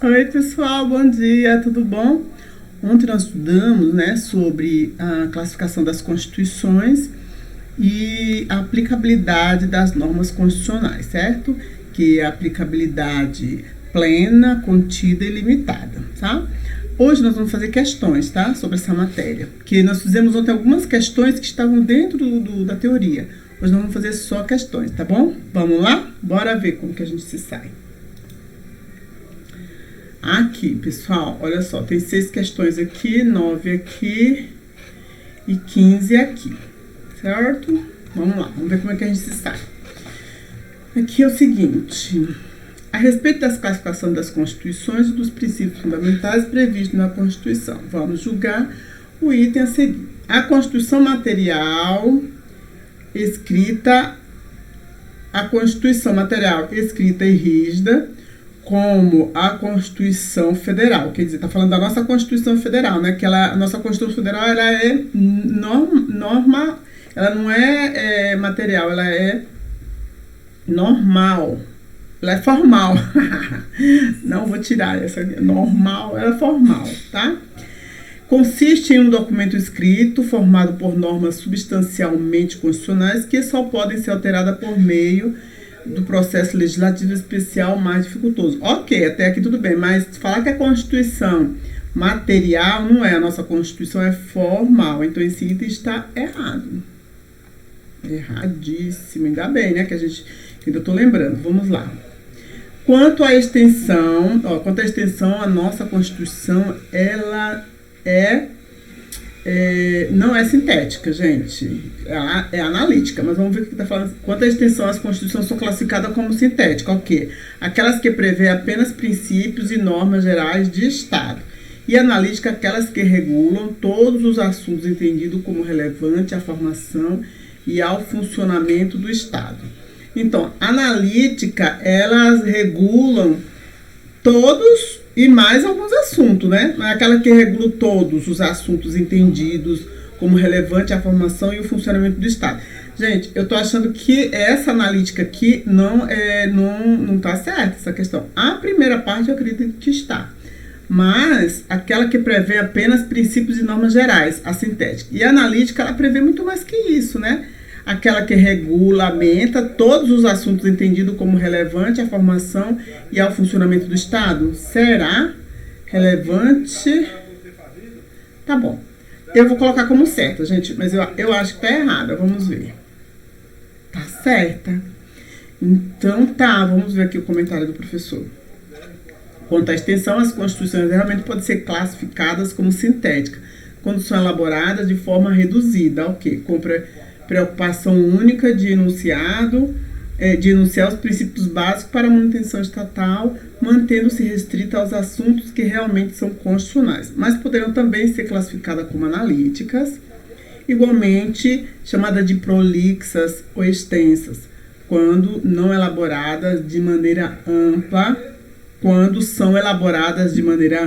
Oi, pessoal, bom dia, tudo bom? Ontem nós estudamos, sobre a classificação das constituições e a aplicabilidade das normas constitucionais, certo? Que é a aplicabilidade plena, contida e limitada, tá? Hoje nós vamos fazer questões, tá? Sobre essa matéria, que nós fizemos ontem algumas questões que estavam dentro da teoria. Hoje nós vamos fazer só questões, tá bom? Vamos lá? Bora ver como que a gente se sai. Aqui, pessoal, olha só, tem 6 questões aqui, 9 aqui e 15 aqui, certo? Vamos lá, vamos ver como é que a gente se sai. Aqui é o seguinte: a respeito das classificações das constituições e dos princípios fundamentais previstos na Constituição, vamos julgar o item a seguir. A Constituição material escrita, e rígida, como a Constituição Federal, quer dizer, está falando da nossa Constituição Federal, né? Que a nossa Constituição Federal, ela é norma, ela não é material, ela é normal, ela é formal. Não vou tirar essa normal, ela é formal, tá? Consiste em um documento escrito formado por normas substancialmente constitucionais que só podem ser alteradas por meio do processo legislativo especial mais dificultoso. Ok, até aqui tudo bem, mas falar que a Constituição material não é, a nossa Constituição é formal, então esse item está errado. Erradíssimo, ainda bem, né, que ainda estou lembrando. Vamos lá. Quanto à extensão, a nossa Constituição, ela não é sintética, gente. É analítica, mas vamos ver o que está falando. Quanto à extensão, as constituições são classificadas como sintéticas. O quê? Aquelas que prevêem apenas princípios e normas gerais de Estado. E analítica, aquelas que regulam todos os assuntos entendidos como relevante à formação e ao funcionamento do Estado. Então, analítica, elas regulam todos e mais alguns assuntos, né? Aquela que regula todos os assuntos entendidos como relevante à formação e o funcionamento do Estado. Gente, eu tô achando que essa analítica aqui não tá certa, essa questão. A primeira parte eu acredito que está. Mas aquela que prevê apenas princípios e normas gerais, a sintética. E a analítica, ela prevê muito mais que isso, né? Aquela que regulamenta todos os assuntos entendidos como relevante à formação e ao funcionamento do Estado. Será relevante? Tá bom. Eu vou colocar como certa, gente, mas eu acho que tá errada. Vamos ver. Tá certa. Então tá, vamos ver aqui o comentário do professor. Quanto à extensão, as constituições realmente podem ser classificadas como sintéticas, quando são elaboradas de forma reduzida, ok? Com preocupação única de enunciar os princípios básicos para a manutenção estatal, mantendo-se restrita aos assuntos que realmente são constitucionais, mas poderão também ser classificadas como analíticas, igualmente chamadas de prolixas ou extensas, quando são elaboradas de maneira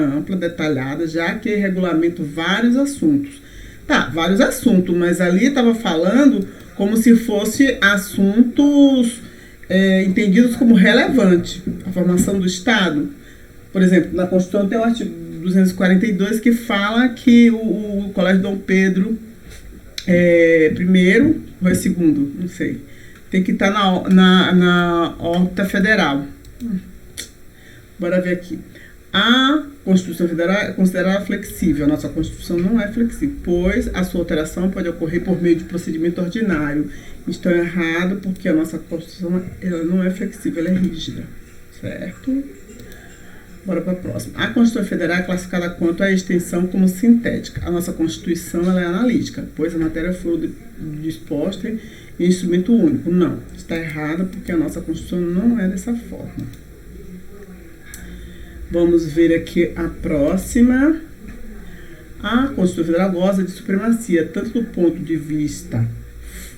ampla, detalhada, já que regulamentam vários assuntos. Tá, vários assuntos, mas ali estava falando como se fosse assuntos entendidos como relevante à formação do Estado. Por exemplo, na Constituição tem o artigo 242 que fala que o Colégio Dom Pedro primeiro ou é segundo, não sei, tem que estar na órbita federal. Bora ver aqui. A Constituição Federal é considerada flexível. A nossa Constituição não é flexível, pois a sua alteração pode ocorrer por meio de procedimento ordinário. Estão errado porque a nossa Constituição ela não é flexível, ela é rígida. Certo? Bora para a próxima. A Constituição Federal é classificada quanto à extensão como sintética. A nossa Constituição ela é analítica, pois a matéria foi disposta em instrumento único. Não, está errado porque a nossa Constituição não é dessa forma. Vamos ver aqui a próxima. A Constituição Federal goza de supremacia, tanto do ponto de vista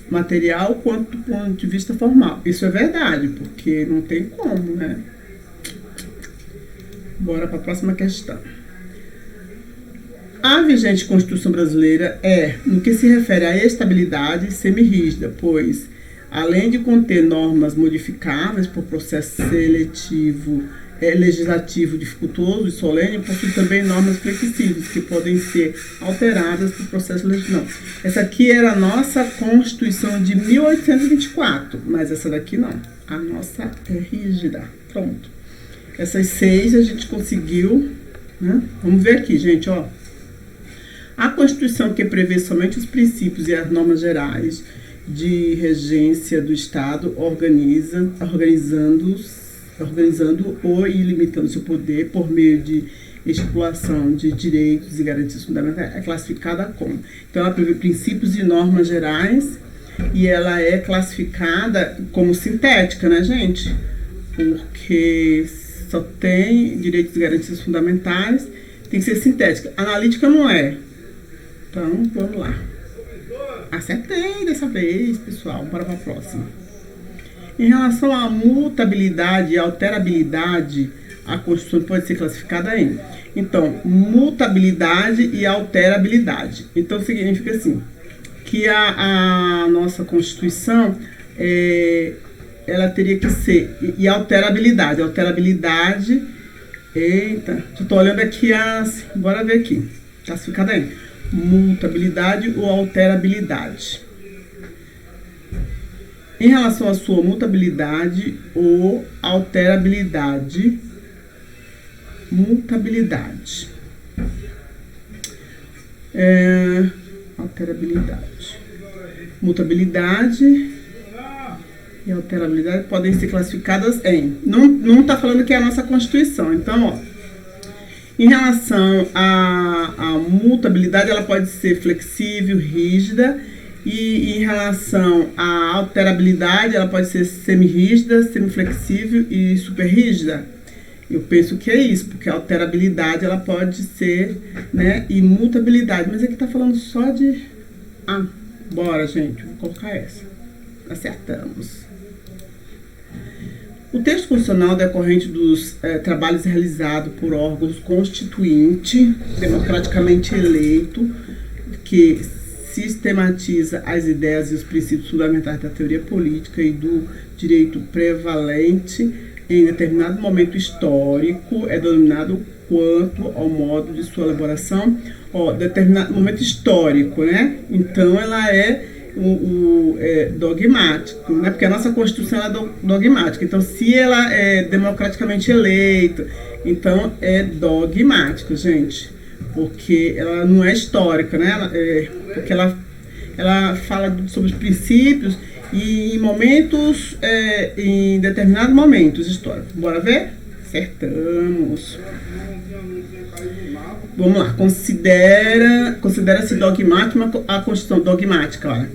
material quanto do ponto de vista formal. Isso é verdade, porque não tem como, né? Bora para a próxima questão. A vigente Constituição brasileira é, no que se refere à estabilidade, semirrígida, pois além de conter normas modificáveis por processo seletivo legislativo dificultoso e solene, possui também normas flexíveis que podem ser alteradas por processo legislativo. Essa aqui era a nossa Constituição de 1824, mas essa daqui não. A nossa é rígida. Pronto. Essas 6 a gente conseguiu, né? Vamos ver aqui, gente, ó. A Constituição, que prevê somente os princípios e as normas gerais de regência do Estado, organizando-o e limitando seu poder por meio de estipulação de direitos e garantias fundamentais, é classificada como. Então, ela prevê princípios e normas gerais e ela é classificada como sintética, né, gente? Porque só tem direitos e garantias fundamentais, tem que ser sintética. Analítica não é. Então, vamos lá. Acertei dessa vez, pessoal. Bora para a próxima. Em relação à mutabilidade e alterabilidade, a Constituição pode ser classificada em. Então, mutabilidade e alterabilidade. Então, significa assim, que a nossa Constituição, ela teria que ser... E alterabilidade. Alterabilidade... Eita, eu tô olhando aqui as... Bora ver aqui. Classificada em mutabilidade ou alterabilidade. Em relação à sua mutabilidade ou alterabilidade, mutabilidade. Alterabilidade. Mutabilidade e alterabilidade podem ser classificadas em... Não está falando que é a nossa Constituição. Então, ó, em relação à mutabilidade, ela pode ser flexível, rígida, e em relação à alterabilidade, ela pode ser semi-rígida, semiflexível e super rígida. Eu penso que é isso, porque a alterabilidade ela pode ser, né, imutabilidade. Mas aqui está falando só de... Bora, gente, vou colocar essa. Acertamos. O texto constitucional decorrente dos trabalhos realizados por órgãos constituintes, democraticamente eleito, que sistematiza as ideias e os princípios fundamentais da teoria política e do direito prevalente em determinado momento histórico, é denominado quanto ao modo de sua elaboração, determinado momento histórico, né? Então, ela é dogmático, né? Porque a nossa Constituição é dogmática. Então, se ela é democraticamente eleita, então é dogmático, gente. Porque ela não é histórica, né? Porque ela fala sobre os princípios e em momentos, em determinados momentos históricos. Bora ver? Acertamos. Vamos lá. Considera-se dogmática a Constituição dogmática, olha.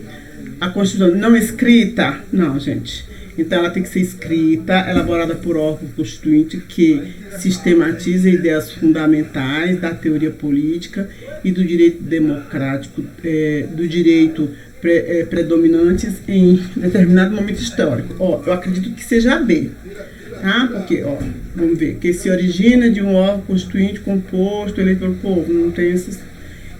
A Constituição não escrita? Não, gente. Então, ela tem que ser escrita, elaborada por órgão constituinte que sistematiza ideias fundamentais da teoria política e do direito democrático, do direito predominantes em determinado momento histórico. Eu acredito que seja a B, tá? Porque, vamos ver, que se origina de um órgão constituinte composto, eleito pelo povo, não tem essas...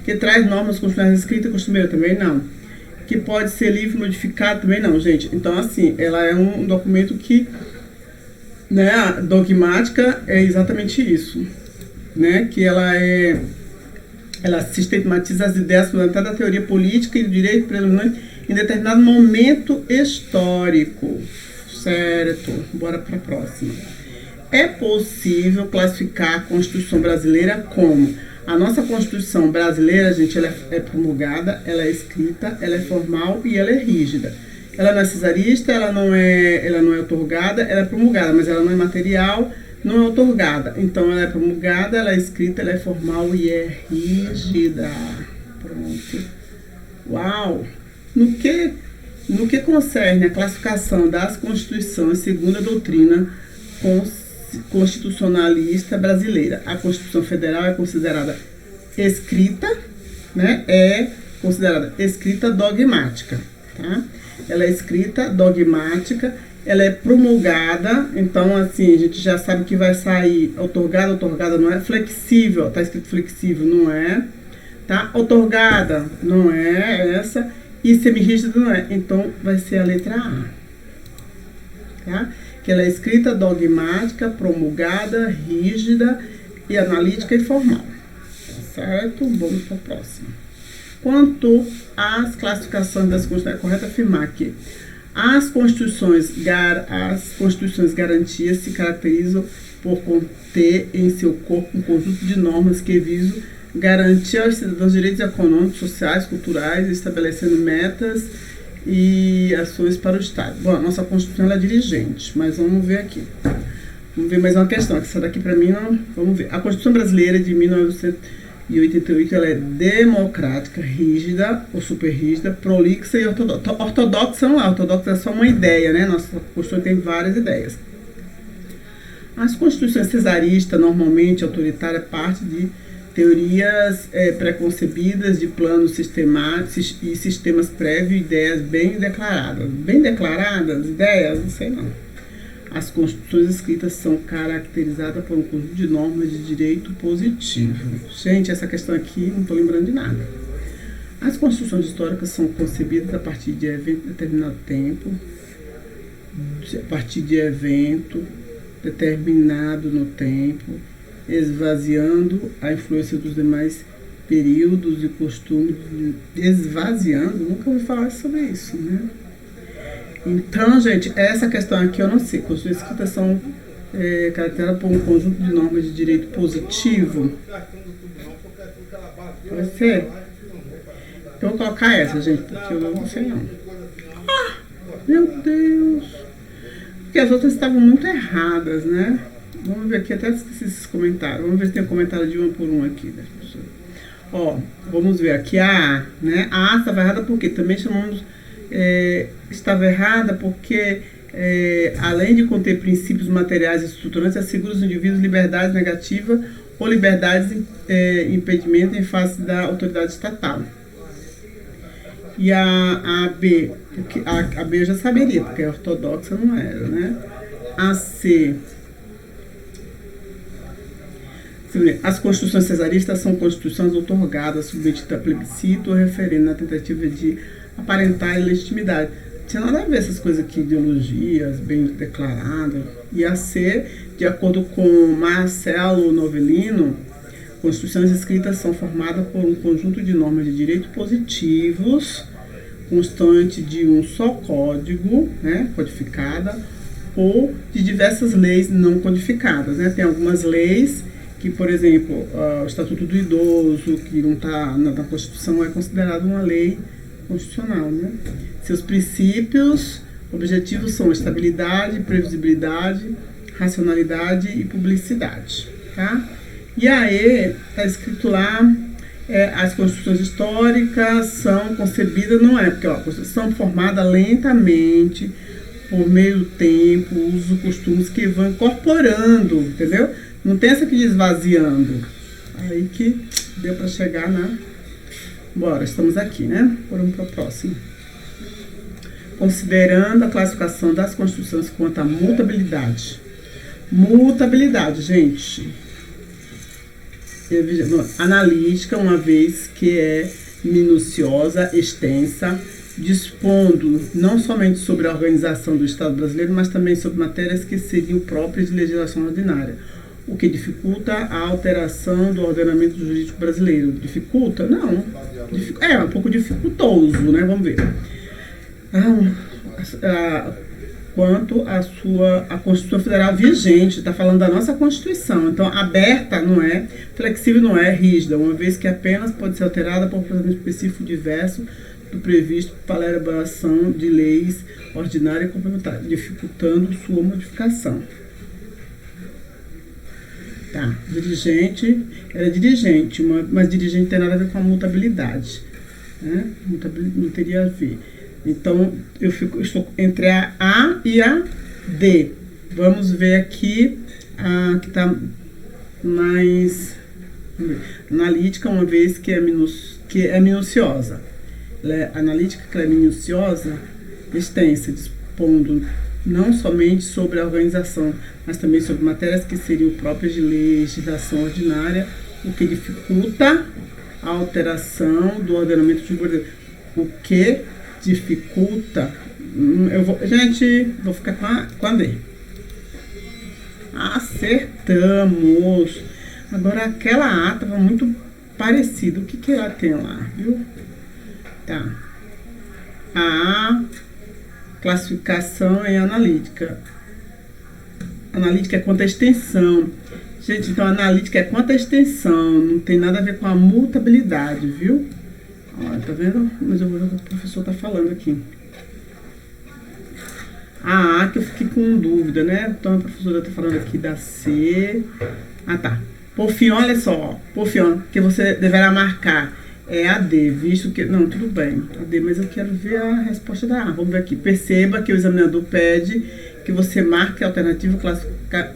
Que traz normas constitucionais escritas, costumeiras, também não. Que pode ser livre, modificado, também não, gente. Então, assim, ela é um documento que, né, a dogmática é exatamente isso, né, que ela sistematiza as ideias fundamentais da teoria política e do direito predominante em determinado momento histórico. Certo, bora para a próxima. É possível classificar a Constituição brasileira como... A nossa Constituição brasileira, gente, ela é promulgada, ela é escrita, ela é formal e ela é rígida. Ela não é cesarista, ela não é otorgada, ela é promulgada, mas ela não é material, não é otorgada. Então, ela é promulgada, ela é escrita, ela é formal e é rígida. Pronto. Uau! No que concerne a classificação das constituições segundo a doutrina constitucionalista brasileira, a Constituição Federal é considerada escrita, né? É considerada escrita dogmática, tá? Ela é escrita dogmática, ela é promulgada, então assim, a gente já sabe que vai sair otorgada não é, flexível, tá escrito flexível, não é, tá? Otorgada não é essa, e semirrígida não é, então vai ser a letra A, tá? que ela é escrita, dogmática, promulgada, rígida e analítica e formal. Certo? Vamos para o próximo. Quanto às classificações das Constituições, é correto afirmar que as Constituições garantias se caracterizam por conter em seu corpo um conjunto de normas que visam garantir aos cidadãos direitos econômicos, sociais, culturais, estabelecendo metas e ações para o Estado. Bom, a nossa Constituição ela é dirigente, mas vamos ver aqui. Vamos ver mais uma questão, que essa daqui para mim não... Vamos ver. A Constituição Brasileira de 1988 ela é democrática, rígida ou super rígida, prolixa e ortodoxa. Ortodoxa não é, ortodoxa é só uma ideia, né? Nossa Constituição tem várias ideias. As constituições cesaristas, normalmente autoritárias, parte de teorias preconcebidas de planos sistemáticos e sistemas prévios, ideias bem declaradas. Bem declaradas, ideias, não sei não. As constituições escritas são caracterizadas por um conjunto de normas de direito positivo. Gente, essa questão aqui não estou lembrando de nada. As constituições históricas são concebidas a partir de evento de determinado tempo, a partir de evento determinado no tempo, esvaziando a influência dos demais períodos e costumes, esvaziando, nunca ouvi falar sobre isso, né? Então, gente, essa questão aqui eu não sei. Constituições escritas são caracterizadas por um conjunto de normas de direito positivo. Pode ser? Então, eu vou colocar essa, gente, porque eu não sei não. Ah, meu Deus! Porque as outras estavam muito erradas, né? Vamos ver aqui, até esqueci esses comentários. Vamos ver se tem um comentário de uma por uma aqui das pessoas. Ó, vamos ver aqui a A, né? A A estava errada porque também chamamos... estava errada porque, além de conter princípios materiais e estruturantes, assegura aos indivíduos liberdade negativa ou liberdades impedimento em face da autoridade estatal. E a B, porque a B eu já saberia, porque a ortodoxa não era, né? A C, as constituições cesaristas são constituições outorgadas, submetidas a plebiscito ou referendo na tentativa de aparentar legitimidade. Não tinha nada a ver essas coisas aqui, ideologias bem declaradas. E a C, de acordo com Marcelo Novellino, constituições escritas são formadas por um conjunto de normas de direito positivos, constante de um só código, né, codificada, ou de diversas leis não codificadas, né? Tem algumas leis que, por exemplo, o Estatuto do Idoso, que não está na Constituição, é considerado uma lei constitucional, né? Seus princípios, objetivos são estabilidade, previsibilidade, racionalidade e publicidade, tá? E aí, está escrito lá, as constituições históricas são concebidas, não é, porque ó, a Constituição formada lentamente, por meio do tempo, uso, costumes que vão incorporando, entendeu? Não tem essa aqui de esvaziando. Aí que deu para chegar na... Bora, estamos aqui, né? Vamos para o próximo. Considerando a classificação das constituições quanto à mutabilidade. Mutabilidade, gente. Analítica, uma vez que é minuciosa, extensa, dispondo não somente sobre a organização do Estado brasileiro, mas também sobre matérias que seriam próprias de legislação ordinária, o que dificulta a alteração do ordenamento jurídico brasileiro. Dificulta? Não. É um pouco dificultoso, né? Vamos ver. Quanto a Constituição Federal vigente, está falando da nossa Constituição. Então, aberta não é, flexível não é, rígida, uma vez que apenas pode ser alterada por procedimento específico diverso do previsto para a elaboração de leis ordinárias e complementares, dificultando sua modificação. Tá, dirigente, era dirigente, mas dirigente não tem nada a ver com a mutabilidade, né? Não teria a ver. Então, eu estou entre a A e a D. Vamos ver aqui a que está mais analítica, uma vez que é minuciosa. Ela é analítica, que ela é minuciosa, extensa, dispondo não somente sobre a organização, mas também sobre matérias que seriam próprias de legislação ordinária, o que dificulta a alteração do ordenamento jurídico. O que dificulta... Gente, vou ficar com a D. Acertamos. Agora aquela A estava muito parecida. O que que ela tem lá, viu? Tá. A classificação em analítica. Analítica é quanto à extensão. Gente, então analítica é quanto à extensão. Não tem nada a ver com a mutabilidade, viu? Olha, tá vendo? Mas eu vou ver o que o professor tá falando aqui. A que eu fiquei com dúvida, né? Então a professora tá falando aqui da C. Ah, tá. Por fim, olha só. Por fim, que você deverá marcar é a D, visto que... Não, tudo bem. A D, mas eu quero ver a resposta da A. Vamos ver aqui. Perceba que o examinador pede que você marque a alternativa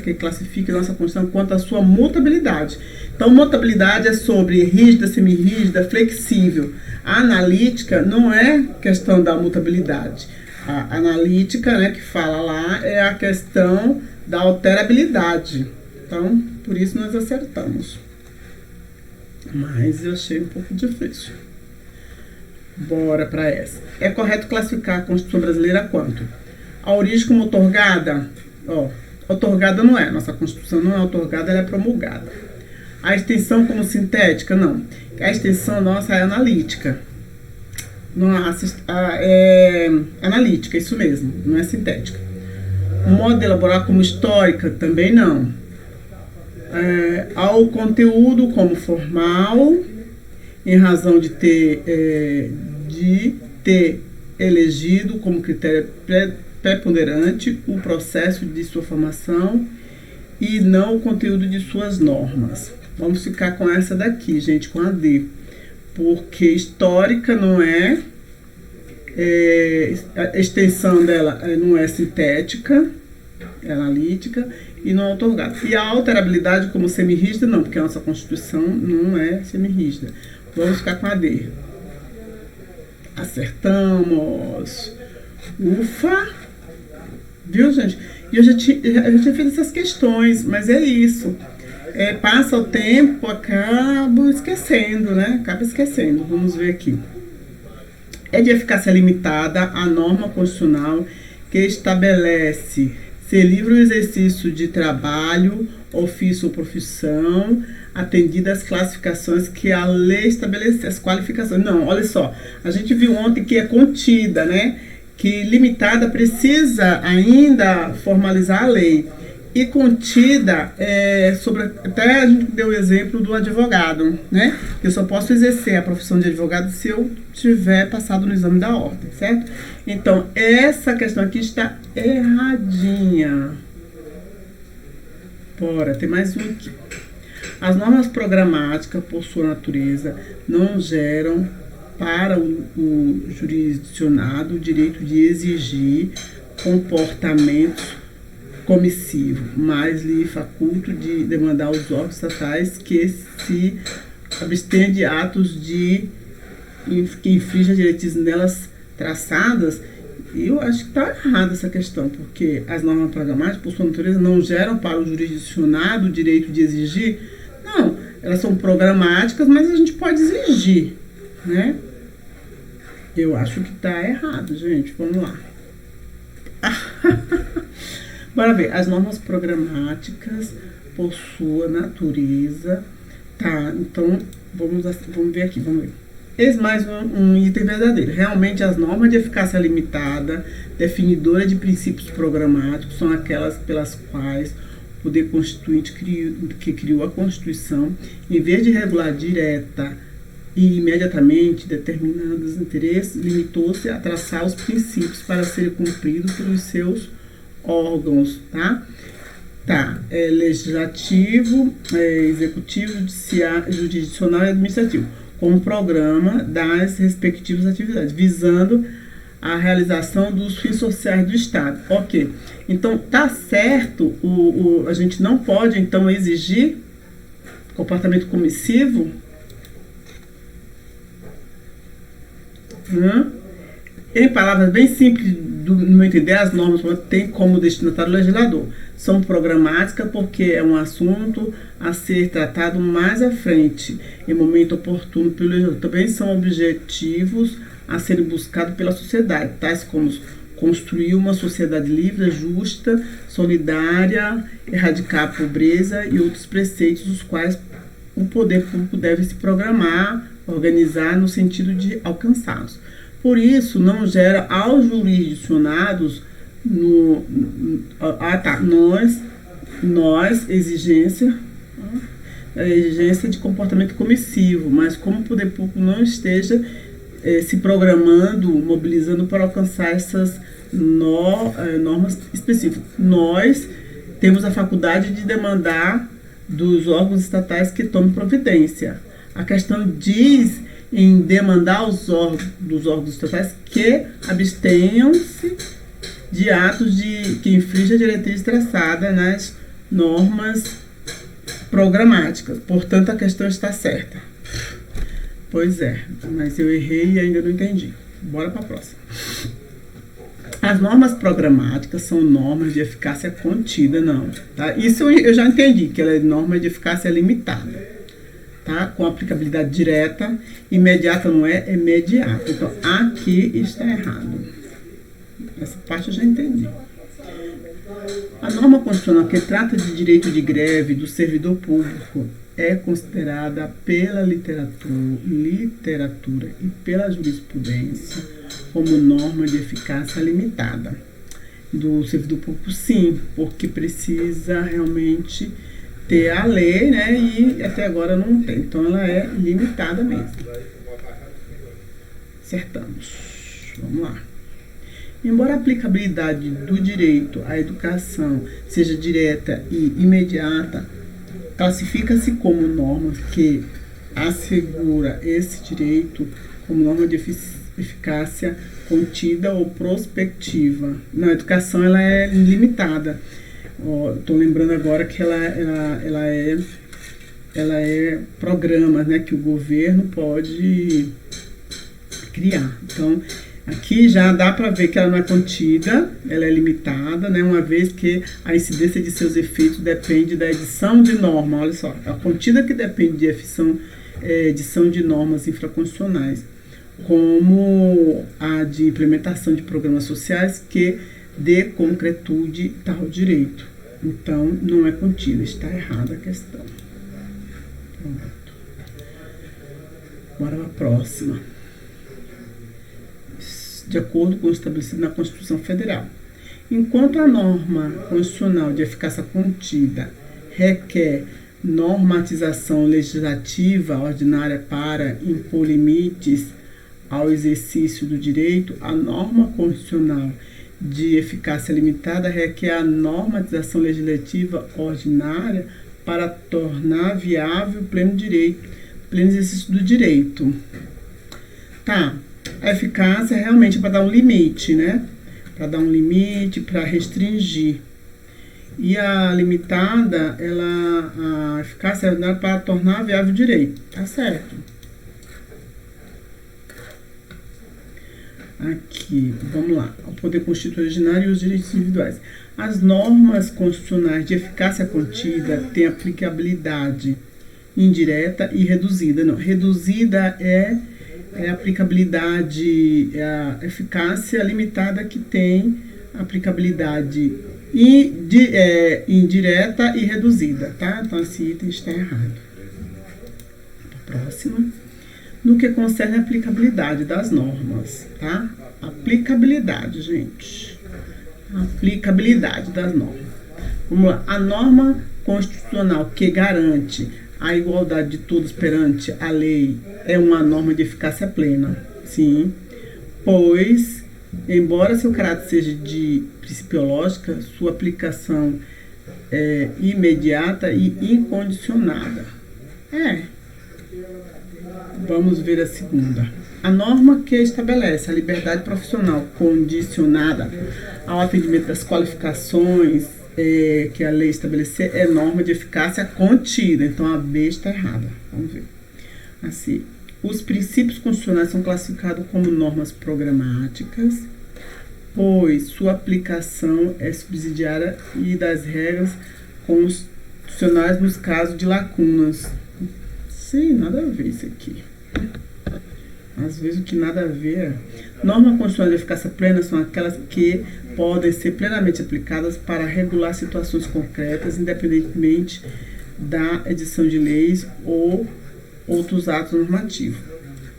que classifique a nossa Constituição quanto à sua mutabilidade. Então, mutabilidade é sobre rígida, semirrígida, flexível. A analítica não é questão da mutabilidade. A analítica, né, que fala lá, é a questão da alterabilidade. Então, por isso nós acertamos. Mas eu achei um pouco difícil. Bora para essa. É correto classificar a Constituição brasileira quanto? A origem como outorgada? Ó, outorgada não é. Nossa Constituição não é outorgada, ela é promulgada. A extensão como sintética? Não. A extensão nossa é analítica. Não, é analítica, isso mesmo, não é sintética. O modo de elaborar como histórica? Também não. Ao conteúdo como formal, em razão de ter elegido como critério preponderante o processo de sua formação e não o conteúdo de suas normas. Vamos ficar com essa daqui, gente, com a D. Porque histórica não é, a extensão dela não é sintética, é analítica e não é outorgada. E a alterabilidade como semirrígida não, porque a nossa Constituição não é semirrígida. Vamos ficar com a D. Acertamos. Ufa! Viu, gente? E eu já tinha feito essas questões, mas é isso. Passa o tempo, acabo esquecendo, né? Acaba esquecendo. Vamos ver aqui. É de eficácia limitada a norma constitucional que estabelece ser livre o exercício de trabalho, ofício ou profissão, atendidas as classificações que a lei estabelece, as qualificações. Não, olha só. A gente viu ontem que é contida, né? Que limitada precisa ainda formalizar a lei. E contida, até a gente deu o exemplo do advogado, né? Eu só posso exercer a profissão de advogado se eu tiver passado no exame da ordem, certo? Então, essa questão aqui está erradinha. Bora, tem mais um aqui. As normas programáticas, por sua natureza, não geram para o jurisdicionado o direito de exigir comportamentos comissivo, mas lhe faculto de demandar aos órgãos estatais que se abstenham de atos que infringem as diretrizes nelas traçadas. E eu acho que está errada essa questão, porque as normas programáticas, por sua natureza, não geram para o jurisdicionado o direito de exigir. Não, elas são programáticas, mas a gente pode exigir, né? Eu acho que está errado, gente. Vamos lá. Bora ver, as normas programáticas, por sua natureza, tá, então, vamos ver aqui, vamos ver. Eis mais um item verdadeiro. Realmente, as normas de eficácia limitada, definidora de princípios programáticos, são aquelas pelas quais o poder constituinte que criou a Constituição, em vez de regular direta e imediatamente determinando os interesses, limitou-se a traçar os princípios para serem cumpridos pelos seus órgãos, tá? Legislativo, executivo, jurisdicional e administrativo, como programa das respectivas atividades, visando a realização dos fins sociais do Estado. Ok. Então, tá certo, a gente não pode, então, exigir comportamento comissivo? Em palavras bem simples, no meu entender, as normas têm como destinatário o legislador. São programáticas porque é um assunto a ser tratado mais à frente, em momento oportuno pelo legislador. Também são objetivos a serem buscados pela sociedade, tais como construir uma sociedade livre, justa, solidária, erradicar a pobreza e outros preceitos os quais o poder público deve se programar, organizar no sentido de alcançá-los. Por isso, não gera aos jurisdicionados exigência de comportamento comissivo, mas como o poder público não esteja se programando, mobilizando para alcançar essas normas específicas. Nós temos a faculdade de demandar dos órgãos estatais que tomem providência. A questão diz em demandar dos órgãos estatais que abstenham-se de atos que infringem a diretriz traçada nas normas programáticas. Portanto, a questão está certa. Pois é, mas eu errei e ainda não entendi. Bora para a próxima. As normas programáticas são normas de eficácia contida, não. Tá? Isso eu já entendi, que ela é norma de eficácia limitada. Tá? Com aplicabilidade direta, imediata não é imediata. Então, aqui está errado. Essa parte eu já entendi. A norma constitucional que trata de direito de greve do servidor público é considerada pela literatura e pela jurisprudência como norma de eficácia limitada. Do servidor público, sim, porque precisa realmente ter a lei, né? E até agora não tem. Então, ela é limitada mesmo. Acertamos. Vamos lá. Embora a aplicabilidade do direito à educação seja direta e imediata, classifica-se como norma que assegura esse direito como norma de eficácia contida ou prospectiva. Na educação, ela é limitada. Estou lembrando agora que ela é programa, né, que o governo pode criar. Então, aqui já dá para ver que ela não é contida, ela é limitada, né, uma vez que a incidência de seus efeitos depende da edição de norma. Olha só, a contida que depende de edição de normas infraconstitucionais, como a de implementação de programas sociais que dê concretude tal direito. Então, não é contida, está errada a questão. Pronto. Bora para a próxima. De acordo com o estabelecido na Constituição Federal. Enquanto a norma constitucional de eficácia contida requer normatização legislativa ordinária para impor limites ao exercício do direito, a norma constitucional de eficácia limitada requer a normatização legislativa ordinária para tornar viável o pleno exercício do direito. Tá. A eficácia realmente é para dar um limite, né? Para dar um limite, para restringir. E a limitada, a eficácia é para tornar viável o direito. Tá certo. Aqui, vamos lá. O poder constitucional originário e os direitos individuais. As normas constitucionais de eficácia contida têm aplicabilidade indireta e reduzida. Não, reduzida é a aplicabilidade, a eficácia limitada que tem aplicabilidade indireta e reduzida, tá? Então, esse item está errado. Próxima. No que concerne a aplicabilidade das normas, tá? Aplicabilidade, gente. Aplicabilidade das normas. Vamos lá. A norma constitucional que garante a igualdade de todos perante a lei é uma norma de eficácia plena, sim, pois, embora seu caráter seja de principiológica, sua aplicação é imediata e incondicionada. Vamos ver a segunda. A norma que estabelece a liberdade profissional condicionada ao atendimento das qualificações que a lei estabelecer é norma de eficácia contida. Então, a B está errada. Vamos ver. Assim, os princípios constitucionais são classificados como normas programáticas, pois sua aplicação é subsidiária e das regras constitucionais nos casos de lacunas. Sim, nada a ver isso aqui. Às vezes o que nada a ver. Normas constitucionais de eficácia plena são aquelas que podem ser plenamente aplicadas para regular situações concretas, independentemente da edição de leis ou outros atos normativos.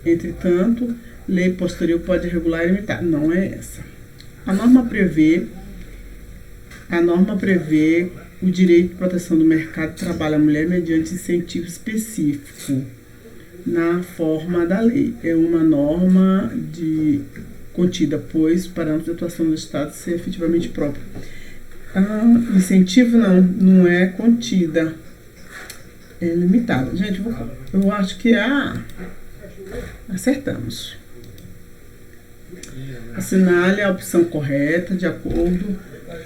Entretanto, lei posterior pode regular e limitar. Não é essa. A norma prevê o direito de proteção do mercado de trabalho à mulher mediante incentivo específico na forma da lei. É uma norma contida, pois, parâmetros de atuação do Estado ser efetivamente próprio. Incentivo não é contida, é limitada. Gente, eu acho que acertamos. Assinale a opção correta de acordo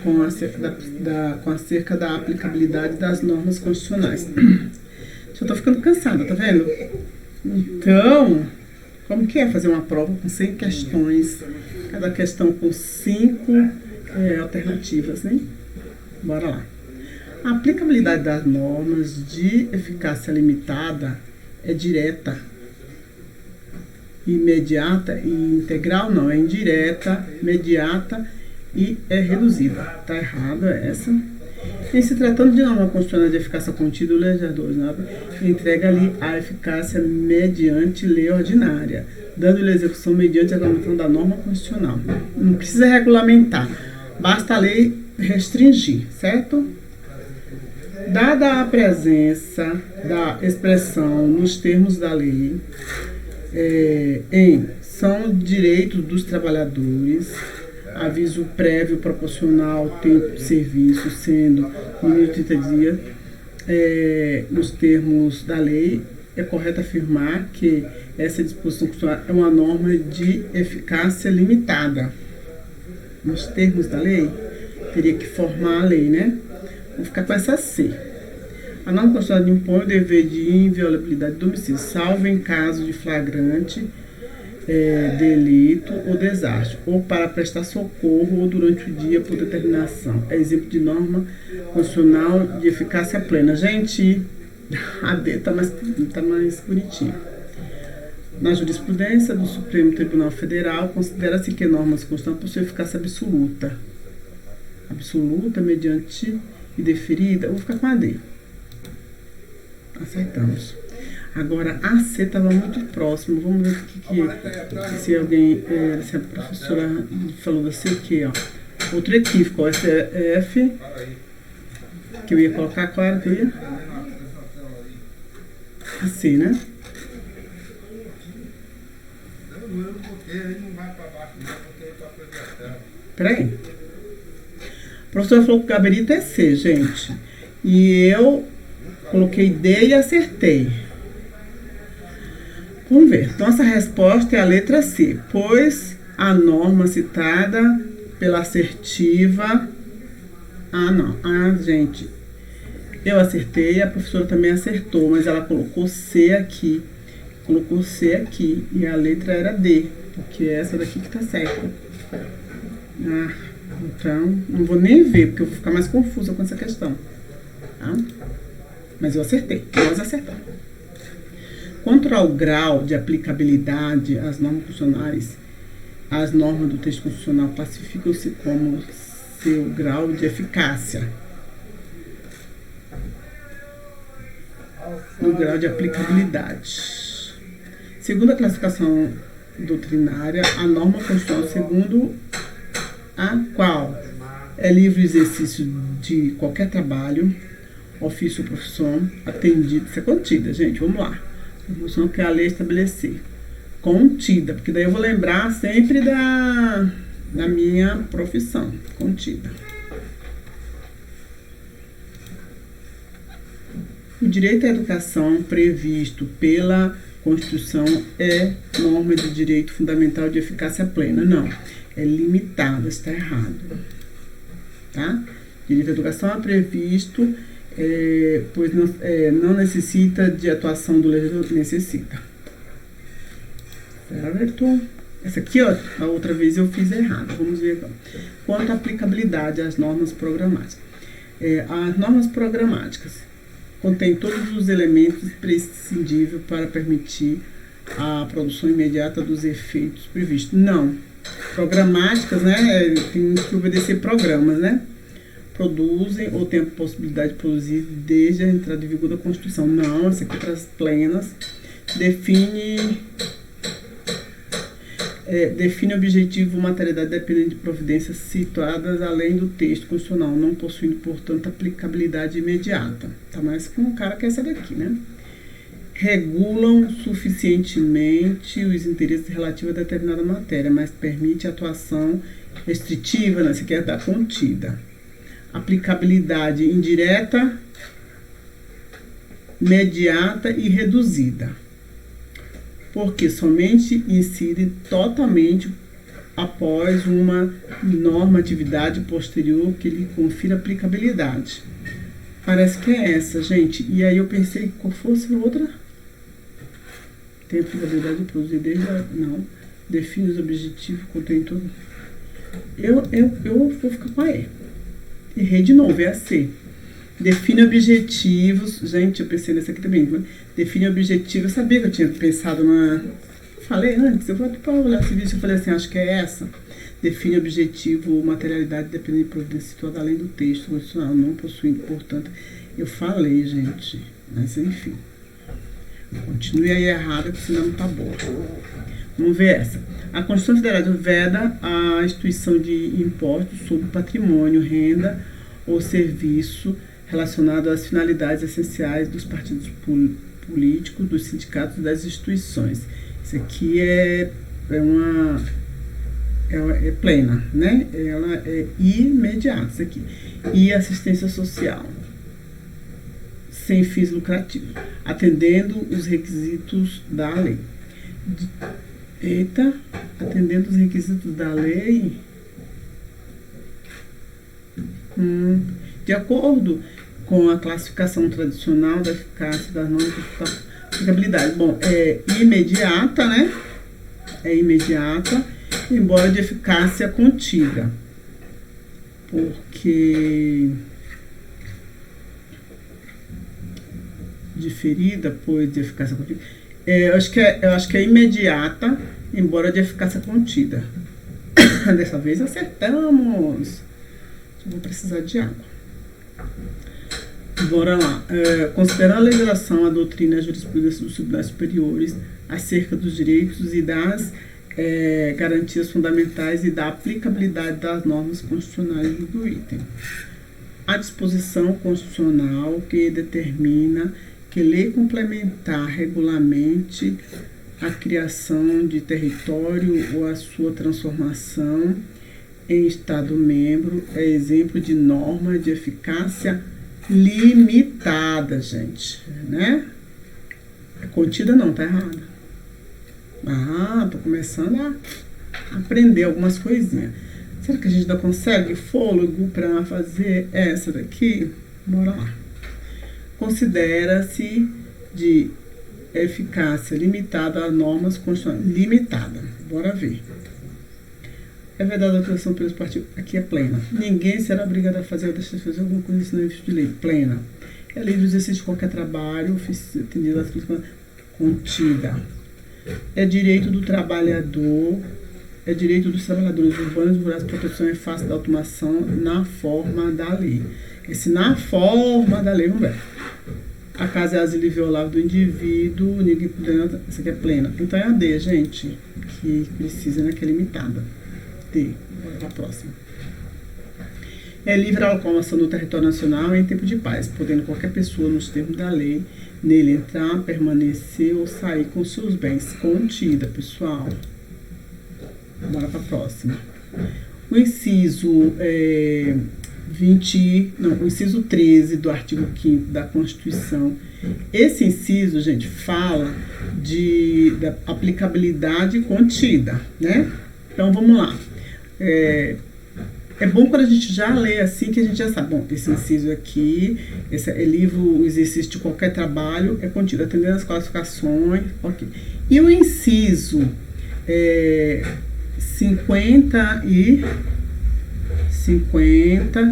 com acerca da aplicabilidade das normas constitucionais. Já tô ficando cansada, tá vendo? Então, como que é fazer uma prova com 100 questões, cada questão com 5 alternativas, né? Bora lá. A aplicabilidade das normas de eficácia limitada é direta, imediata e integral, não, é indireta, imediata e é reduzida. Tá errado essa. Em se tratando de norma constitucional de eficácia contida, o legislador entrega-lhe a eficácia mediante lei ordinária, dando-lhe execução mediante a regulamentação da norma constitucional. Não precisa regulamentar, basta a lei restringir, certo? Dada a presença da expressão nos termos da lei, são direitos dos trabalhadores, aviso prévio proporcional ao tempo de serviço, sendo no mínimo 30 dias, nos termos da lei, é correto afirmar que essa disposição constitucional é uma norma de eficácia limitada. Nos termos da lei, teria que formar a lei, né? Vamos ficar com essa C. A norma constitucional impõe o dever de inviolabilidade do domicílio, salvo em caso de flagrante delito ou desastre, ou para prestar socorro ou durante o dia por determinação. É exemplo de norma constitucional de eficácia plena. Gente, a D está mais bonitinha. Na jurisprudência do Supremo Tribunal Federal, considera-se que normas constitucionais possuem eficácia absoluta. Absoluta, mediante e deferida. Eu vou ficar com a D. Acertamos. Agora, a C estava muito próximo. Vamos ver se alguém, se a professora falou da C aqui, ó. Outro equívoco, ó, esse é F, que eu ia colocar, qual era que eu ia? A C, né? Peraí. A professora falou que o gabarito é C, gente. E eu coloquei D e acertei. Vamos ver. Então, essa resposta é a letra C, pois a norma citada pela assertiva... gente, eu acertei, a professora também acertou, mas ela colocou C aqui. Colocou C aqui, e a letra era D, porque é essa daqui que tá certa. Então, não vou nem ver, porque eu vou ficar mais confusa com essa questão. Tá? Mas eu acertei, nós acertamos. Quanto ao grau de aplicabilidade às normas constitucionais, as normas do texto constitucional classificam-se como seu grau de eficácia. No grau de aplicabilidade. Segundo a classificação doutrinária, a norma constitucional, segundo a qual é livre exercício de qualquer trabalho, ofício ou profissão, atendido, isso é contida, gente, vamos lá. A função que a lei estabelecer. Contida, porque daí eu vou lembrar sempre da minha profissão. Contida. O direito à educação previsto pela Constituição é norma de direito fundamental de eficácia plena. Não, é limitado, está errado. Tá? Direito à educação é previsto... pois não necessita de atuação do legislador, necessita. Certo? Essa aqui, ó, a outra vez eu fiz errado. Vamos ver agora. Quanto à aplicabilidade às normas programáticas. As normas programáticas contêm todos os elementos imprescindíveis para permitir a produção imediata dos efeitos previstos. Não. Programáticas, né? Tem que obedecer programas, né? Produzem ou têm a possibilidade de produzir desde a entrada em vigor da Constituição. Não, isso aqui é para as plenas. Define objetivo, materialidade dependente de providências situadas além do texto constitucional, não possuindo, portanto, aplicabilidade imediata. Tá mais com um cara que é essa daqui, né? Regulam suficientemente os interesses relativos a determinada matéria, mas permite atuação restritiva, né? Isso aqui é da contida. Aplicabilidade indireta, imediata e reduzida, porque somente incide totalmente após uma normatividade posterior que lhe confira aplicabilidade. Parece que é essa, gente. E aí eu pensei qual fosse a outra. Tem aplicabilidade de produzir desde a... Não. Define os objetivos, contém tudo. Eu vou ficar com a E. Errei de novo, é a C. Define objetivos. Gente, eu pensei nessa aqui também. Define objetivos. Eu sabia que eu tinha pensado na... Eu falei antes, eu vou para olhar esse vídeo, eu falei assim, acho que é essa. Define objetivo, materialidade dependendo de providência situada além do texto constitucional, não possuindo, portanto... Eu falei, gente. Mas, enfim. Continue aí errada, porque senão não tá boa. Vamos ver essa. A Constituição Federal veda a instituição de impostos sobre patrimônio, renda ou serviço relacionado às finalidades essenciais dos partidos políticos, dos sindicatos e das instituições. Isso aqui é plena, né? Ela é imediata, isso aqui. E assistência social, sem fins lucrativos, atendendo os requisitos da lei. Atendendo os requisitos da lei, de acordo com a classificação tradicional da eficácia das normas de aplicabilidade. Bom, é imediata, né? É imediata, embora de eficácia contida. Porque diferida, pois de eficácia contida. Eu acho que é imediata, embora de eficácia contida. Dessa vez acertamos. Vou precisar de água. Bora lá. Considerando a legislação, a doutrina e a jurisprudência dos tribunais superiores acerca dos direitos e das garantias fundamentais e da aplicabilidade das normas constitucionais do item. A disposição constitucional que determina que lei complementar regulamente a criação de território ou a sua transformação em Estado-membro é exemplo de norma de eficácia limitada, gente, né? Contida não, tá errada. Tô começando a aprender algumas coisinhas. Será que a gente ainda consegue fôlego para fazer essa daqui? Bora lá. Considera-se de eficácia limitada a normas constitucionais. Limitada. Bora ver. É verdade a atuação pelos partidos. Aqui é plena. Ninguém será obrigado a fazer ou deixar de fazer alguma coisa senão de lei. Plena. É livre o exercício de qualquer trabalho, atendido às contida. É direito do trabalhador. É direito dos trabalhadores urbanos e rurais, proteção é fácil da automação na forma da lei. Esse na forma da lei, vamos ver. A casa é asilo inviolável do indivíduo, ninguém poderá. Essa aqui é plena. Então é a D, gente, que precisa, né, que é limitada. D. Bora para a próxima. É livre a locomoção no território nacional em tempo de paz, podendo qualquer pessoa, nos termos da lei, nele entrar, permanecer ou sair com seus bens. Contida, pessoal. Bora para a próxima. O inciso o inciso 13 do artigo 5º da Constituição. Esse inciso, gente, fala da aplicabilidade contida, né? Então, vamos lá. É bom quando a gente já lê assim, que a gente já sabe. Bom, esse inciso aqui, esse é livre o exercício de qualquer trabalho, é contido, atendendo as classificações, ok. E o inciso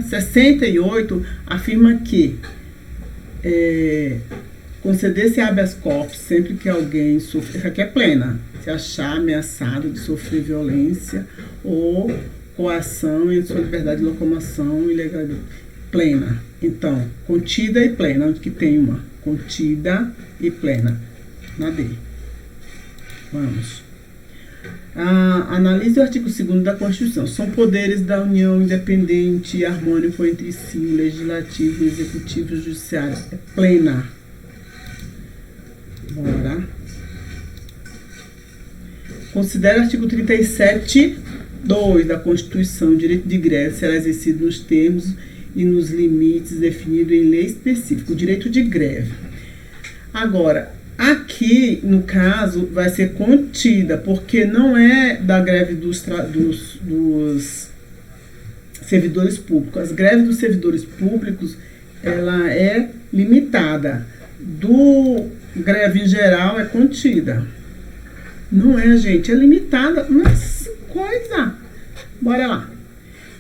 68 afirma que Conceder-se habeas corpus sempre que alguém sofre, isso aqui é plena, se achar ameaçado de sofrer violência ou coação em sua liberdade de locomoção ilegal, plena. Então, contida e plena, onde que tem uma contida e plena, na D. Vamos. Analise o artigo 2º da Constituição. São poderes da União independente e harmônico entre si, legislativo, executivo e judiciário. É plena. Bora. Considera o artigo 37(2) da Constituição. O direito de greve será exercido nos termos e nos limites definidos em lei específica. O direito de greve. Agora, aqui, no caso, vai ser contida, porque não é da greve dos servidores públicos. As greves dos servidores públicos, ela é limitada. Do greve em geral é contida. Não é, gente, é limitada. Mas coisa. Bora lá.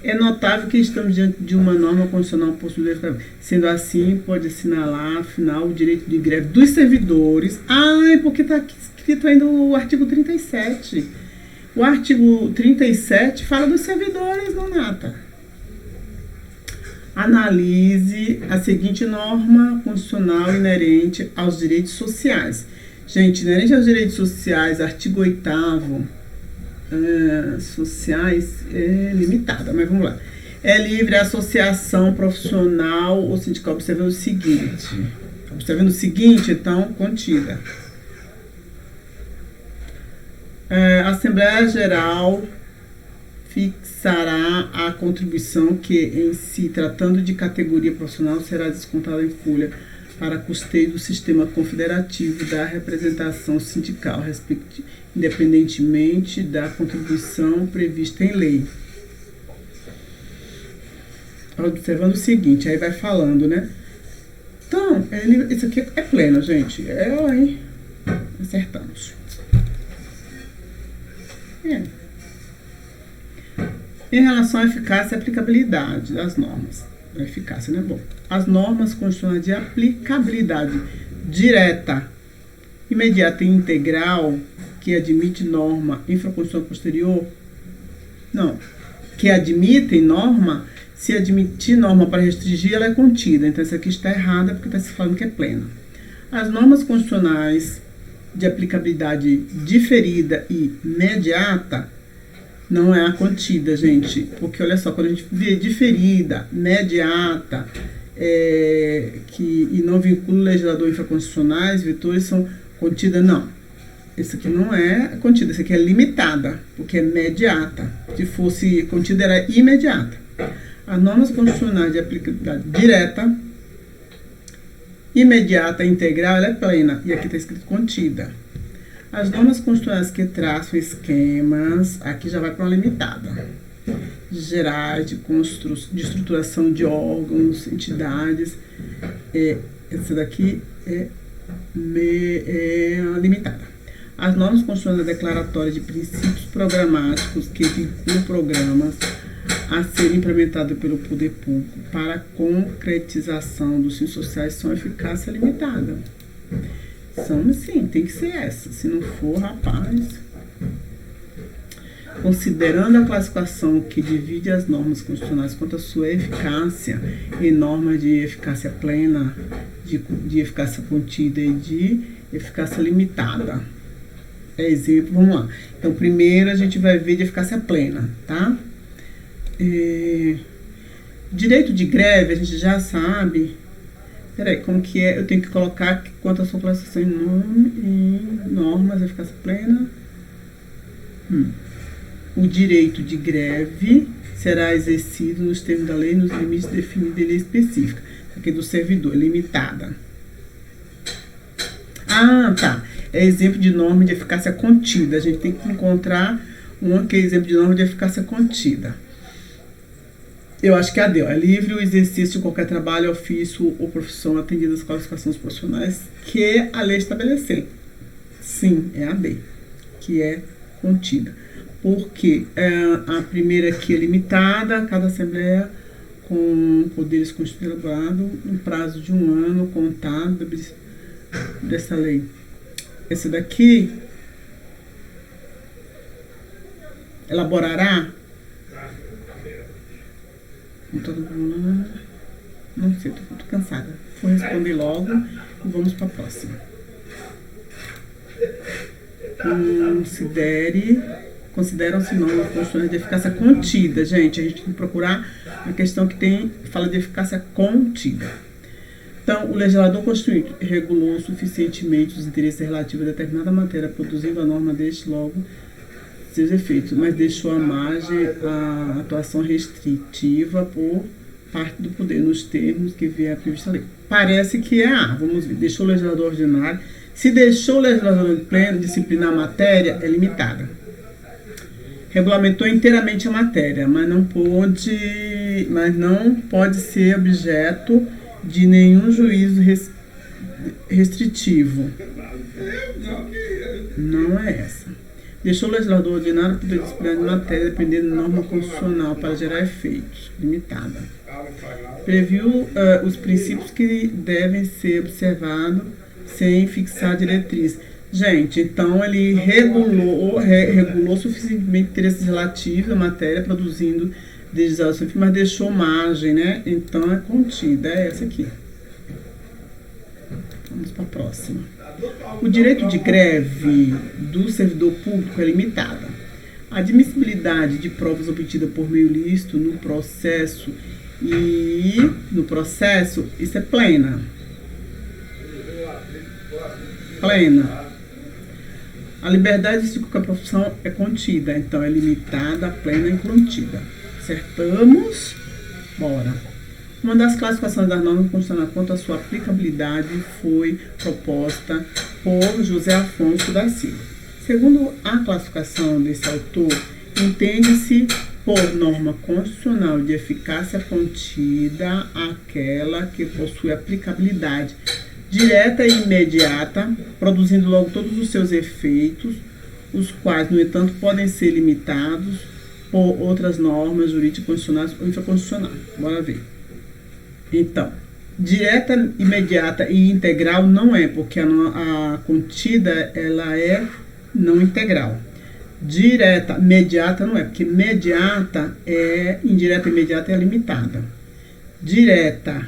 É notável que estamos diante de uma norma constitucional possuída. Sendo assim, pode assinalar, afinal, o direito de greve dos servidores. Porque está aqui escrito ainda o artigo 37. O artigo 37 fala dos servidores, Donata. Analise a seguinte norma constitucional inerente aos direitos sociais. Gente, inerente aos direitos sociais, artigo 8º, sociais é limitada, mas vamos lá. É livre a associação profissional ou sindical, observando o seguinte. Observando o seguinte, então, contida. A Assembleia Geral fixará a contribuição que, em si, tratando de categoria profissional, será descontada em folha para custeio do sistema confederativo da representação sindical, independentemente da contribuição prevista em lei. Observando o seguinte, aí vai falando, né? Então, isso aqui é pleno, gente. Aí acertamos. Em relação à eficácia e aplicabilidade das normas. A eficácia não é bom. As normas constitucionais de aplicabilidade direta, imediata e integral, que admite norma infraconstitucional posterior, não, que admitem norma, se admitir norma para restringir, ela é contida. Então, essa aqui está errada, porque está se falando que é plena. As normas constitucionais de aplicabilidade diferida e imediata não é a contida, gente. Porque, olha só, quando a gente vê diferida, imediata, e não vincula o legislador infraconstitucionais, vetores são contidas, não. Esse aqui não é contida, esse aqui é limitada, porque é imediata. Se fosse contida, era imediata. As normas constitucionais de aplicabilidade direta, imediata e integral, ela é plena. E aqui está escrito contida. As normas constitucionais que traçam esquemas, aqui já vai para uma limitada. Gerais de estruturação de órgãos, entidades. Essa daqui é limitada. As normas constitucionais declaratórias de princípios programáticos que vinculam programas a serem implementados pelo poder público para a concretização dos fins sociais são eficácia limitada. São, sim, tem que ser essa. Se não for, rapaz. Considerando a classificação que divide as normas constitucionais quanto à sua eficácia em normas de eficácia plena, de eficácia contida e de eficácia limitada. Exemplo, vamos lá. Então, primeiro a gente vai ver de eficácia plena, tá? Direito de greve, a gente já sabe. Peraí, como que é? Eu tenho que colocar quanto à sua classificação em normas, eficácia plena. O direito de greve será exercido nos termos da lei, nos limites definidos em lei específica. Aqui do servidor, limitada. Tá. É exemplo de norma de eficácia contida. A gente tem que encontrar uma que é exemplo de norma de eficácia contida. Eu acho que é a D. É livre o exercício de qualquer trabalho, ofício ou profissão atendida às qualificações profissionais que a lei estabelecer. Sim, é a D, que é contida. Porque a primeira aqui é limitada, cada assembleia com poderes constitucionais elaborados no prazo de 1 ano contado dessa lei. Esse daqui elaborará. Não sei, tô cansada. Vou responder logo e vamos para a próxima. Consideram-se normas constitucionais de eficácia contida. Gente, a gente tem que procurar uma questão que fala de eficácia contida. Então, o legislador constituinte regulou suficientemente os interesses relativos a determinada matéria, produzindo a norma deste logo seus efeitos, mas deixou à margem a atuação restritiva por parte do poder, nos termos que vier prevista a lei. Parece que vamos ver, deixou o legislador ordinário. Se deixou o legislador pleno disciplinar a matéria, é limitada. Regulamentou inteiramente a matéria, mas não pode ser objeto de nenhum juízo restritivo. Não é essa. Deixou o legislador ordinário poder disciplinar de matéria dependendo da norma constitucional para gerar efeitos. Limitada. Previu os princípios que devem ser observados sem fixar diretriz. Gente, então ele regulou suficientemente interesses relativos à matéria, produzindo legislação, mas deixou margem, né? Então é contida, é essa aqui. Vamos para a próxima. O direito de greve do servidor público é limitado. A admissibilidade de provas obtidas por meio lícito no processo, isso é plena. A liberdade de qualquer profissão é contida, então é limitada, plena e contida. Acertamos? Bora. Uma das classificações das normas constitucionais quanto à sua aplicabilidade foi proposta por José Afonso da Silva. Segundo a classificação desse autor, entende-se por norma constitucional de eficácia contida aquela que possui aplicabilidade direta e imediata, produzindo logo todos os seus efeitos, os quais, no entanto, podem ser limitados por outras normas jurídicas constitucionais ou infraconstitucionais. Bora ver. Então, direta, imediata e integral não é, porque a contida ela é não integral. Direta, imediata não é, porque imediata é indireta, imediata é limitada. Direta,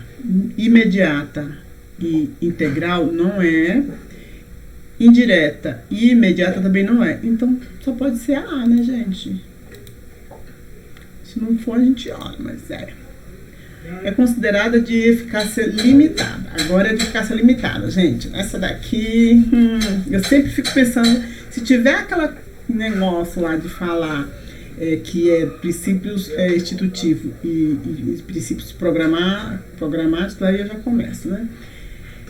imediata e integral não é, indireta e imediata também não é. Então, só pode ser a né, gente? Se não for, a gente olha, mas é. É considerada de eficácia limitada. Agora é de eficácia limitada, gente. Essa daqui, eu sempre fico pensando, se tiver aquele negócio lá de falar que é princípios institutivos e princípios programáticos, aí eu já começo, né?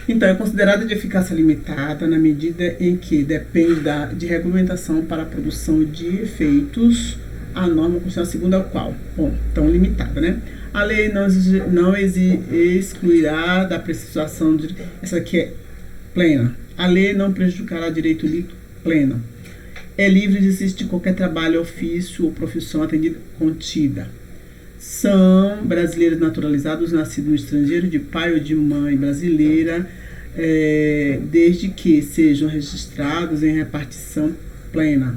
Então, é considerada de eficácia limitada na medida em que depende de regulamentação para a produção de efeitos a norma constitucional segundo a qual. Bom, então limitada, né? A lei não excluirá da precisação de... Essa aqui é plena. A lei não prejudicará direito líquido plena. É livre de existir qualquer trabalho, ofício ou profissão atendida contida. São brasileiros naturalizados, nascidos no estrangeiro, de pai ou de mãe brasileira, desde que sejam registrados em repartição plena.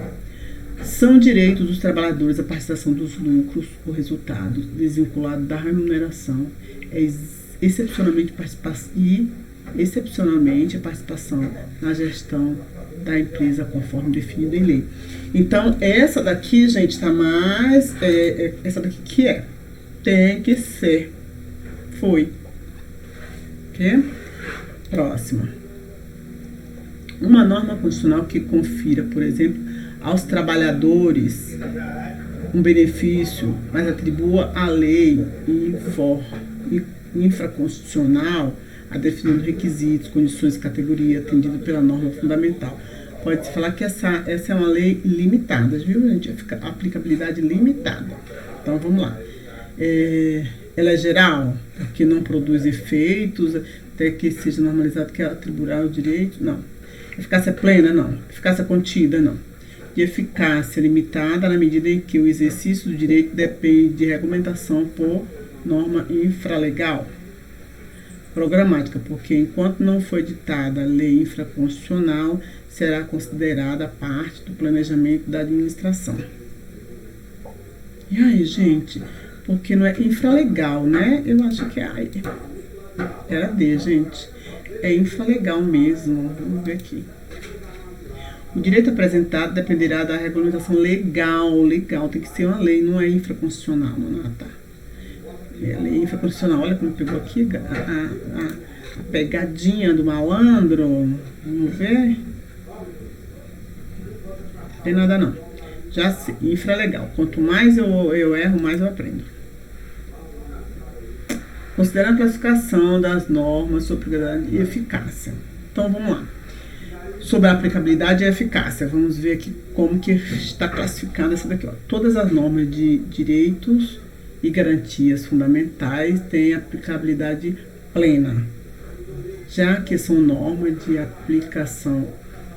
São direitos dos trabalhadores a participação dos lucros ou resultados, desvinculado da remuneração, excepcionalmente a participação na gestão da empresa conforme definido em lei. Então, essa daqui, gente, tá mais... essa daqui que é? Tem que ser. Foi. Ok? Próxima. Uma norma constitucional que confira, por exemplo, aos trabalhadores um benefício, mas atribua à lei infraconstitucional a definindo requisitos, condições e categoria atendida pela norma fundamental. Pode-se falar que essa é uma lei limitada, viu, gente? A aplicabilidade limitada. Então, vamos lá. Ela é geral, porque não produz efeitos, até que seja normalizado que ela atribuirá o direito, não. Eficácia plena, não. Eficácia contida, não. De eficácia limitada na medida em que o exercício do direito depende de regulamentação por norma infralegal. programática, porque enquanto não foi editada a lei infraconstitucional, será considerada parte do planejamento da administração. E aí, gente, porque não é infralegal, né? Eu acho que era D, gente. É infralegal mesmo. Vamos ver aqui. O direito apresentado dependerá da regulamentação legal. Legal, tem que ser uma lei, não é infraconstitucional, Monata. É lei infraconstitucional. Olha como pegou aqui a pegadinha do malandro. Vamos ver. Não tem nada não. Já sei, infralegal. Quanto mais eu erro, mais eu aprendo. Considerando a classificação das normas sobre aplicabilidade e eficácia. Então, vamos lá. Sobre a aplicabilidade e eficácia. Vamos ver aqui como que está classificando essa daqui. Ó. Todas as normas de direitos e garantias fundamentais têm aplicabilidade plena, já que são normas de aplicação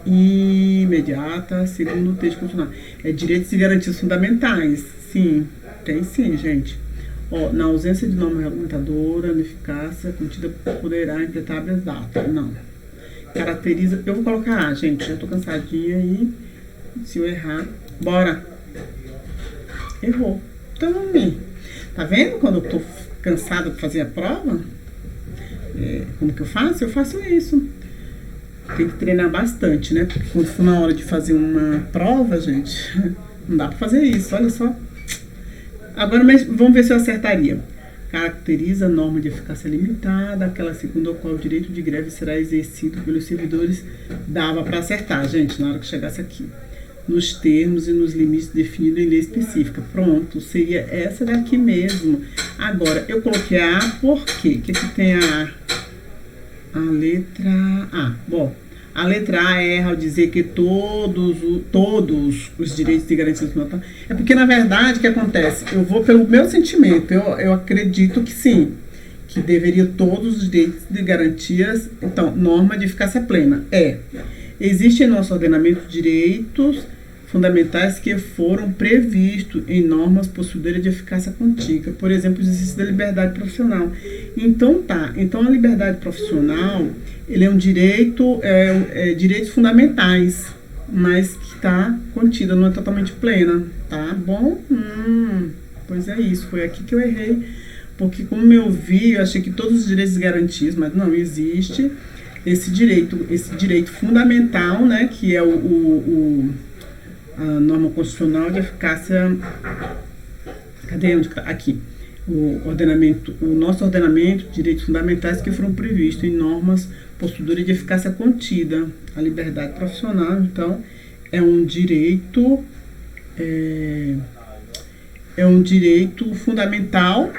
imediata, segundo o texto constitucional. É direitos e garantias fundamentais. Sim, tem sim, gente. Ó, na ausência de norma regulamentadora, ineficácia contida poderá interpretar habeas data. Não. Caracteriza. Eu vou colocar A, gente. Já tô cansadinha e se eu errar. Bora. Errou. Tome. Tá vendo quando eu tô cansada de fazer a prova? Como que eu faço? Eu faço isso. Tem que treinar bastante, né? Porque quando for na hora de fazer uma prova, gente, não dá pra fazer isso. Olha só. Agora, vamos ver se eu acertaria. Caracteriza a norma de eficácia limitada, aquela segundo a qual o direito de greve será exercido pelos servidores. Dava para acertar, gente, na hora que chegasse aqui. Nos termos e nos limites definidos em lei específica. Pronto, seria essa daqui mesmo. Agora, eu coloquei a A por quê? O que aqui tem a letra A? Bom, a letra A erra ao dizer que todos os direitos e garantias fundamentais. É porque, na verdade, o que acontece? Eu vou pelo meu sentimento. Eu acredito que sim, que deveria todos os direitos e garantias. Então, norma de eficácia plena. Existem em nosso ordenamento direitos fundamentais que foram previstos em normas possuidoras de eficácia contínua. Por exemplo, o exercício da liberdade profissional. Então, a liberdade profissional, ele é um direito, direitos fundamentais, mas que está contida, não é totalmente plena, tá bom? Pois é isso, foi aqui que eu errei, porque como eu vi, eu achei que todos os direitos garantidos, mas não existe esse direito fundamental, né, que é a norma constitucional de eficácia. Cadê onde está? Aqui. O nosso ordenamento de direitos fundamentais que foram previstos em normas possuidoras de eficácia contida. A liberdade profissional, então, é um direito fundamental,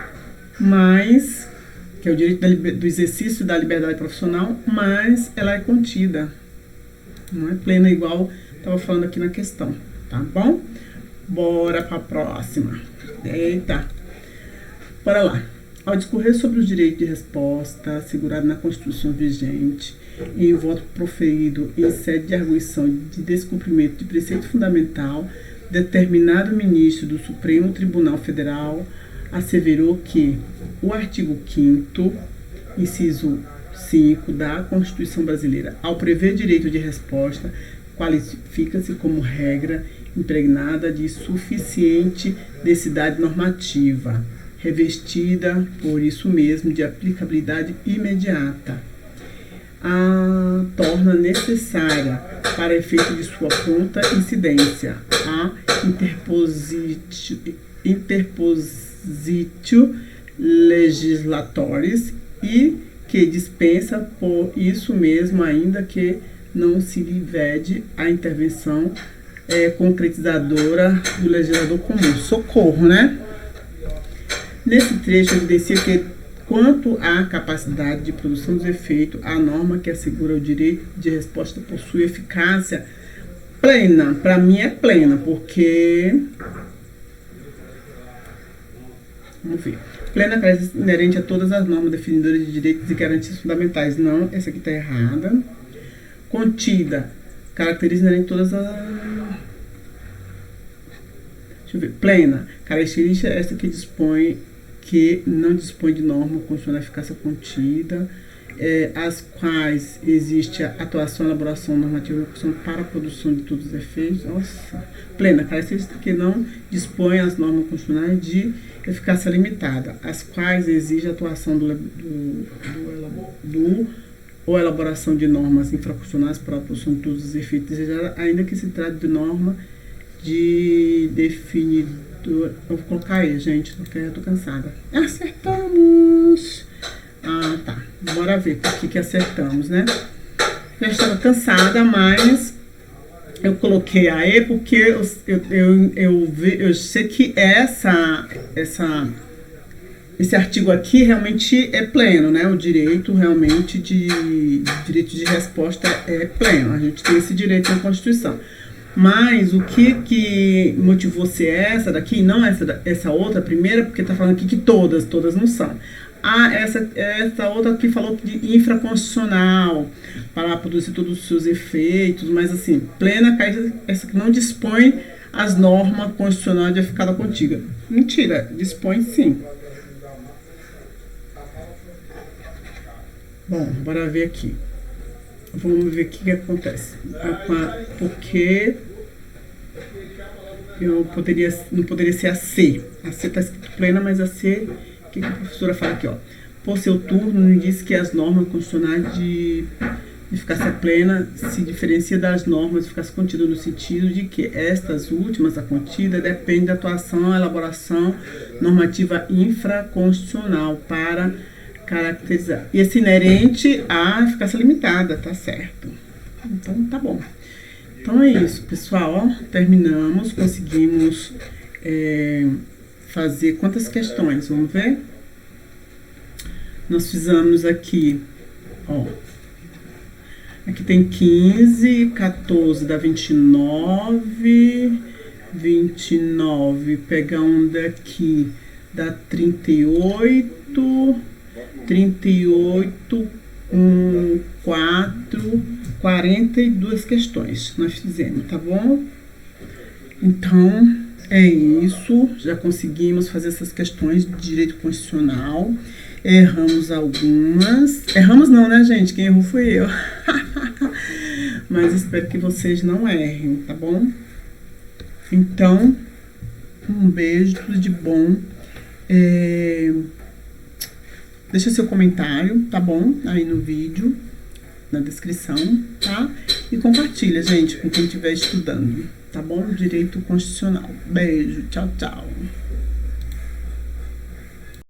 mas que é o direito do exercício da liberdade profissional, mas ela é contida. Não é plena igual estava falando aqui na questão, tá bom? Bora para a próxima. Eita. Bora lá. Ao discorrer sobre os direitos de resposta assegurado na Constituição vigente, em voto proferido em sede de arguição de descumprimento de preceito fundamental, determinado ministro do Supremo Tribunal Federal asseverou que o artigo 5º, inciso 5 da Constituição Brasileira, ao prever direito de resposta, qualifica-se como regra impregnada de suficiente densidade normativa, revestida, por isso mesmo, de aplicabilidade imediata. A torna necessária, para efeito de sua pronta incidência, a interpositio legislatores e que dispensa por isso mesmo, ainda que não se lhe vede a intervenção concretizadora do legislador comum. Socorro, né? Nesse trecho, evidencia que, quanto à capacidade de produção dos efeitos, a norma que assegura o direito de resposta possui eficácia plena. Para mim é plena, porque... Vamos ver. Plena característica inerente a todas as normas definidoras de direitos e garantias fundamentais. Não, essa aqui está errada. Contida, característica inerente a todas as... Deixa eu ver. Plena, característica esta que não dispõe de norma constitucional eficácia contida. as quais existe a atuação, elaboração normativa e execução para a produção de todos os efeitos. Nossa, plena, característica que não dispõe as normas constitucionais de eficácia limitada, as quais exige a atuação ou elaboração de normas infraconstitucionais para a produção de todos os efeitos desejados, ainda que se trate de norma de definidor. Eu vou colocar aí, gente, porque eu tô cansada. Acertamos! Ah, tá. Bora ver por que acertamos, né? Eu estava cansada, mas eu coloquei a E porque eu sei que esse artigo aqui realmente é pleno, né? O direito realmente direito de resposta é pleno. A gente tem esse direito na Constituição. Mas o que motivou ser essa daqui, não essa outra, primeira, porque tá falando aqui que todas não são. Essa outra que falou de infraconstitucional, para produzir todos os seus efeitos, mas assim, plena, essa que não dispõe as normas constitucionais de eficácia contínua. Mentira, dispõe sim. Bom, bora ver aqui. Vamos ver o que acontece. Porque não poderia ser a C. A C está escrito plena, mas a C, o que a professora fala aqui, ó? Por seu turno, diz que as normas constitucionais de eficácia plena se diferencia das normas de eficácia contida no sentido de que estas últimas, a contida, depende da atuação, elaboração normativa infraconstitucional para caracterizar. E esse inerente à eficácia limitada, tá certo. Então, tá bom. Então é isso, pessoal. Ó, terminamos, conseguimos fazer quantas questões? Vamos ver? Nós fizemos aqui, ó. Aqui tem 15, 14 dá 29, 29, pegar um daqui dá 38, 38, 4, 42 questões nós fizemos, tá bom? Então, é isso. Já conseguimos fazer essas questões de direito constitucional. Erramos algumas. Erramos não, né, gente? Quem errou fui eu. Mas espero que vocês não errem, tá bom? Então, um beijo, tudo de bom. Deixa seu comentário, tá bom? Aí no vídeo, na descrição, tá? E compartilha, gente, com quem estiver estudando, tá bom? Direito constitucional. Beijo, tchau, tchau.